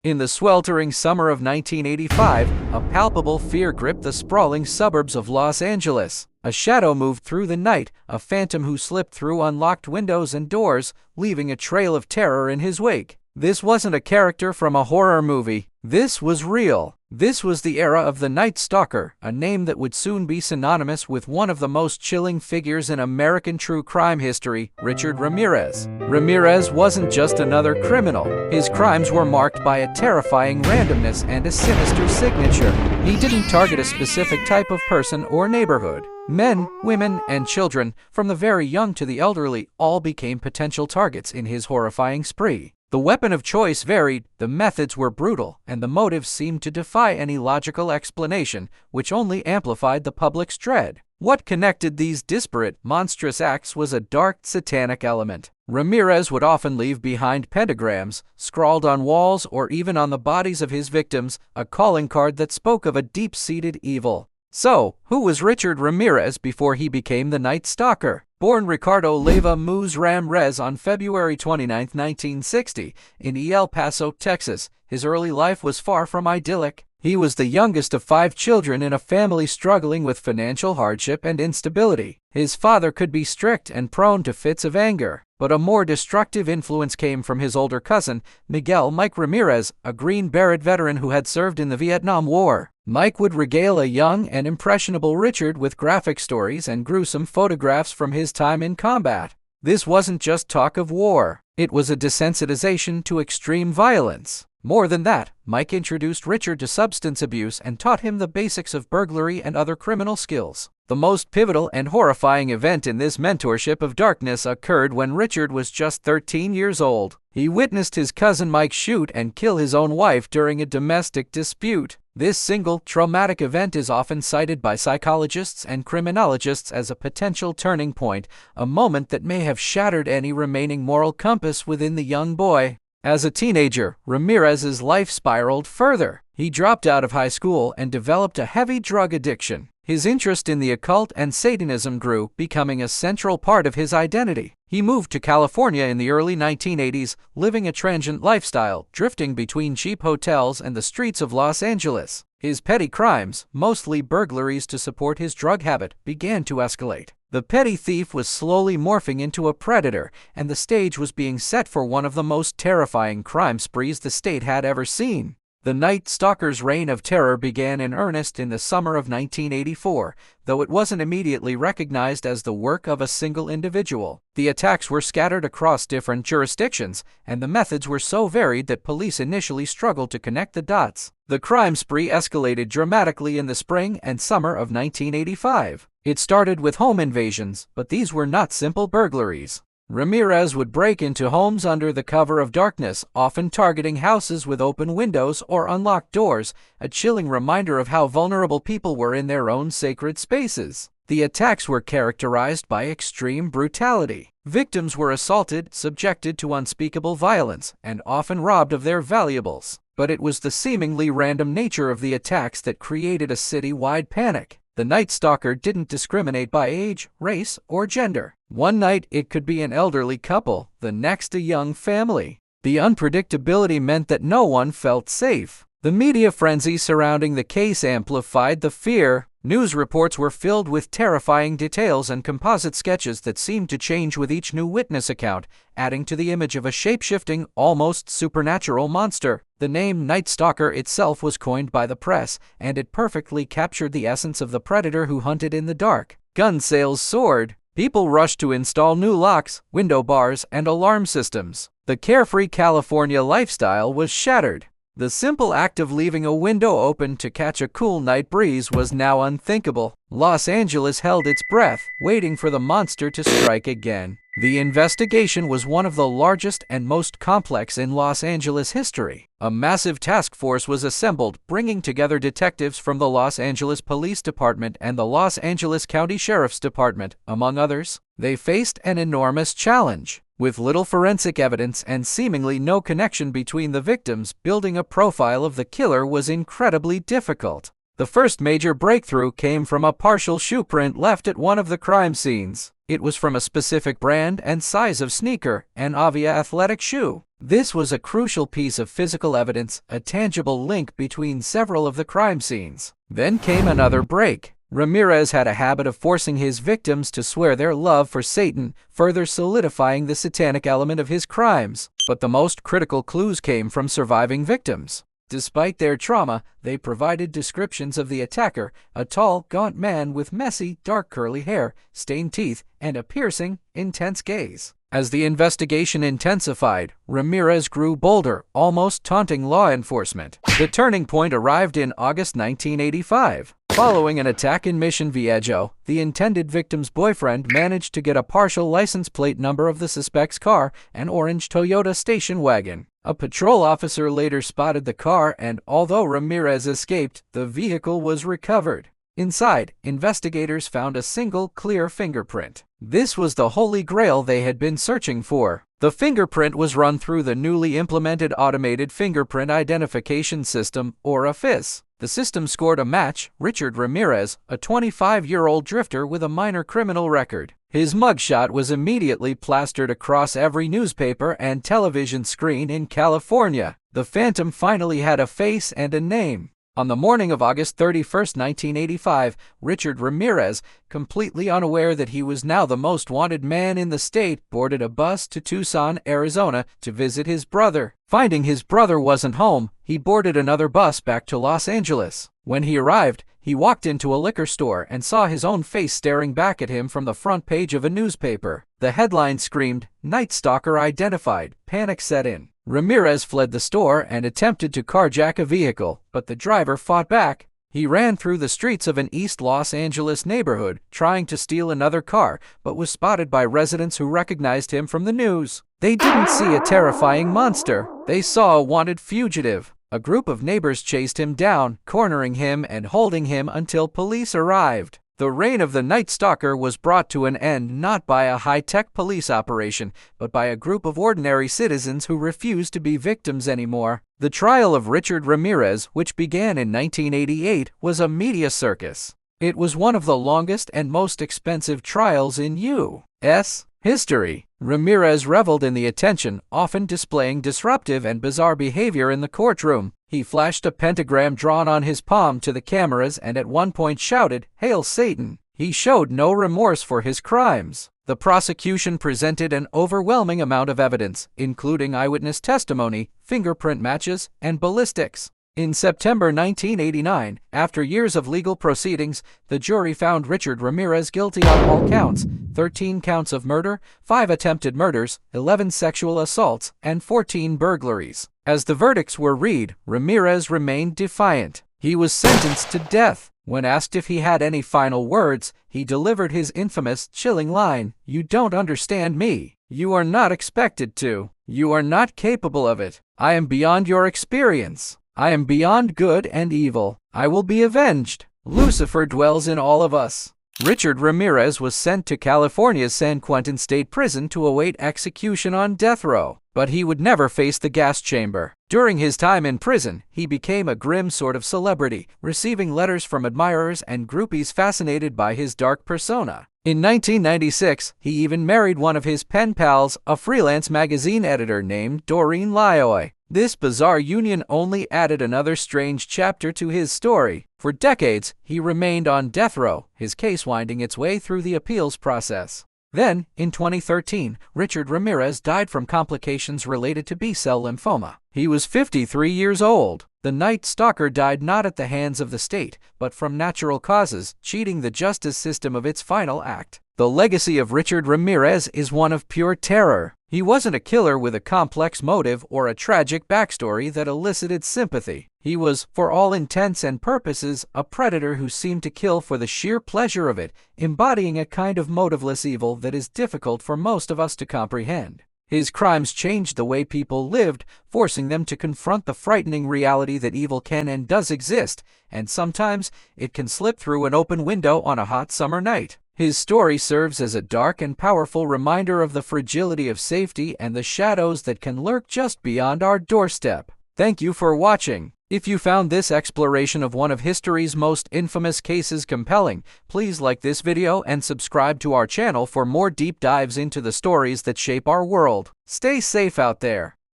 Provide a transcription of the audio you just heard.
In the sweltering summer of 1985, a palpable fear gripped the sprawling suburbs of Los Angeles. A shadow moved through the night, a phantom who slipped through unlocked windows and doors, leaving a trail of terror in his wake. This wasn't a character from a horror movie. This was real. This was the era of the Night Stalker, a name that would soon be synonymous with one of the most chilling figures in American true crime history, Richard Ramirez. Ramirez wasn't just another criminal. His crimes were marked by a terrifying randomness and a sinister signature. He didn't target a specific type of person or neighborhood. Men, women, and children, from the very young to the elderly, all became potential targets in his horrifying spree. The weapon of choice varied, the methods were brutal, and the motives seemed to defy any logical explanation, which only amplified the public's dread. What connected these disparate, monstrous acts was a dark, satanic element. Ramirez would often leave behind pentagrams, scrawled on walls or even on the bodies of his victims, a calling card that spoke of a deep-seated evil. So, who was Richard Ramirez before he became the Night Stalker? Born Ricardo Leyva Muz Ramirez on February 29, 1960, in El Paso, Texas, his early life was far from idyllic. He was the youngest of 5 children in a family struggling with financial hardship and instability. His father could be strict and prone to fits of anger, but a more destructive influence came from his older cousin, Miguel Mike Ramirez, a Green Beret veteran who had served in the Vietnam War. Mike would regale a young and impressionable Richard with graphic stories and gruesome photographs from his time in combat. This wasn't just talk of war. It was a desensitization to extreme violence. More than that, Mike introduced Richard to substance abuse and taught him the basics of burglary and other criminal skills. The most pivotal and horrifying event in this mentorship of darkness occurred when Richard was just 13 years old. He witnessed his cousin Mike shoot and kill his own wife during a domestic dispute. This single, traumatic event is often cited by psychologists and criminologists as a potential turning point, a moment that may have shattered any remaining moral compass within the young boy. As a teenager, Ramirez's life spiraled further. He dropped out of high school and developed a heavy drug addiction. His interest in the occult and Satanism grew, becoming a central part of his identity. He moved to California in the early 1980s, living a transient lifestyle, drifting between cheap hotels and the streets of Los Angeles. His petty crimes, mostly burglaries to support his drug habit, began to escalate. The petty thief was slowly morphing into a predator, and the stage was being set for one of the most terrifying crime sprees the state had ever seen. The Night Stalker's reign of terror began in earnest in the summer of 1984, though it wasn't immediately recognized as the work of a single individual. The attacks were scattered across different jurisdictions, and the methods were so varied that police initially struggled to connect the dots. The crime spree escalated dramatically in the spring and summer of 1985. It started with home invasions, but these were not simple burglaries. Ramirez would break into homes under the cover of darkness, often targeting houses with open windows or unlocked doors, a chilling reminder of how vulnerable people were in their own sacred spaces. The attacks were characterized by extreme brutality. Victims were assaulted, subjected to unspeakable violence, and often robbed of their valuables. But it was the seemingly random nature of the attacks that created a city-wide panic. The Night Stalker didn't discriminate by age, race, or gender. One night it could be an elderly couple, the next a young family. The unpredictability meant that no one felt safe. The media frenzy surrounding the case amplified the fear. News reports were filled with terrifying details and composite sketches that seemed to change with each new witness account, adding to the image of a shape-shifting, almost supernatural monster. The name Night Stalker itself was coined by the press, and it perfectly captured the essence of the predator who hunted in the dark. Gun sales soared. People rushed to install new locks, window bars, and alarm systems. The carefree California lifestyle was shattered. The simple act of leaving a window open to catch a cool night breeze was now unthinkable. Los Angeles held its breath, waiting for the monster to strike again. The investigation was one of the largest and most complex in Los Angeles history. A massive task force was assembled, bringing together detectives from the Los Angeles Police Department and the Los Angeles County Sheriff's Department, among others. They faced an enormous challenge. With little forensic evidence and seemingly no connection between the victims, building a profile of the killer was incredibly difficult. The first major breakthrough came from a partial shoe print left at one of the crime scenes. It was from a specific brand and size of sneaker, an Avia athletic shoe. This was a crucial piece of physical evidence, a tangible link between several of the crime scenes. Then came another break. Ramirez had a habit of forcing his victims to swear their love for Satan, further solidifying the satanic element of his crimes. But the most critical clues came from surviving victims. Despite their trauma, they provided descriptions of the attacker, a tall, gaunt man with messy, dark curly hair, stained teeth, and a piercing, intense gaze. As the investigation intensified, Ramirez grew bolder, almost taunting law enforcement. The turning point arrived in August 1985. Following an attack in Mission Viejo, the intended victim's boyfriend managed to get a partial license plate number of the suspect's car, an orange Toyota station wagon. A patrol officer later spotted the car, and although Ramirez escaped, the vehicle was recovered. Inside, investigators found a single clear fingerprint. This was the holy grail they had been searching for. The fingerprint was run through the newly implemented Automated Fingerprint Identification System, or AFIS. The system scored a match: Richard Ramirez, a 25-year-old drifter with a minor criminal record. His mugshot was immediately plastered across every newspaper and television screen in California. The Phantom finally had a face and a name. On the morning of August 31, 1985, Richard Ramirez, completely unaware that he was now the most wanted man in the state, boarded a bus to Tucson, Arizona, to visit his brother. Finding his brother wasn't home, he boarded another bus back to Los Angeles. When he arrived, he walked into a liquor store and saw his own face staring back at him from the front page of a newspaper. The headline screamed, "Night Stalker identified." Panic set in. Ramirez fled the store and attempted to carjack a vehicle, but the driver fought back. He ran through the streets of an East Los Angeles neighborhood, trying to steal another car, but was spotted by residents who recognized him from the news. They didn't see a terrifying monster. They saw a wanted fugitive. A group of neighbors chased him down, cornering him and holding him until police arrived. The reign of the Night Stalker was brought to an end not by a high-tech police operation, but by a group of ordinary citizens who refused to be victims anymore. The trial of Richard Ramirez, which began in 1988, was a media circus. It was one of the longest and most expensive trials in U.S. history. Ramirez reveled in the attention, often displaying disruptive and bizarre behavior in the courtroom. He flashed a pentagram drawn on his palm to the cameras and at one point shouted, "Hail Satan!" He showed no remorse for his crimes. The prosecution presented an overwhelming amount of evidence, including eyewitness testimony, fingerprint matches, and ballistics. In September 1989, after years of legal proceedings, the jury found Richard Ramirez guilty on all counts: 13 counts of murder, 5 attempted murders, 11 sexual assaults, and 14 burglaries. As the verdicts were read, Ramirez remained defiant. He was sentenced to death. When asked if he had any final words, he delivered his infamous, chilling line, "You don't understand me. You are not expected to. You are not capable of it. I am beyond your experience. I am beyond good and evil. I will be avenged. Lucifer dwells in all of us." Richard Ramirez was sent to California's San Quentin State Prison to await execution on death row, but he would never face the gas chamber. During his time in prison, he became a grim sort of celebrity, receiving letters from admirers and groupies fascinated by his dark persona. In 1996, he even married one of his pen pals, a freelance magazine editor named Doreen Lyoy. This bizarre union only added another strange chapter to his story. For decades, he remained on death row, his case winding its way through the appeals process. Then, in 2013, Richard Ramirez died from complications related to B-cell lymphoma. He was 53 years old. The Night Stalker died not at the hands of the state, but from natural causes, cheating the justice system of its final act. The legacy of Richard Ramirez is one of pure terror. He wasn't a killer with a complex motive or a tragic backstory that elicited sympathy. He was, for all intents and purposes, a predator who seemed to kill for the sheer pleasure of it, embodying a kind of motiveless evil that is difficult for most of us to comprehend. His crimes changed the way people lived, forcing them to confront the frightening reality that evil can and does exist, and sometimes it can slip through an open window on a hot summer night. His story serves as a dark and powerful reminder of the fragility of safety and the shadows that can lurk just beyond our doorstep. Thank you for watching. If you found this exploration of one of history's most infamous cases compelling, please like this video and subscribe to our channel for more deep dives into the stories that shape our world. Stay safe out there.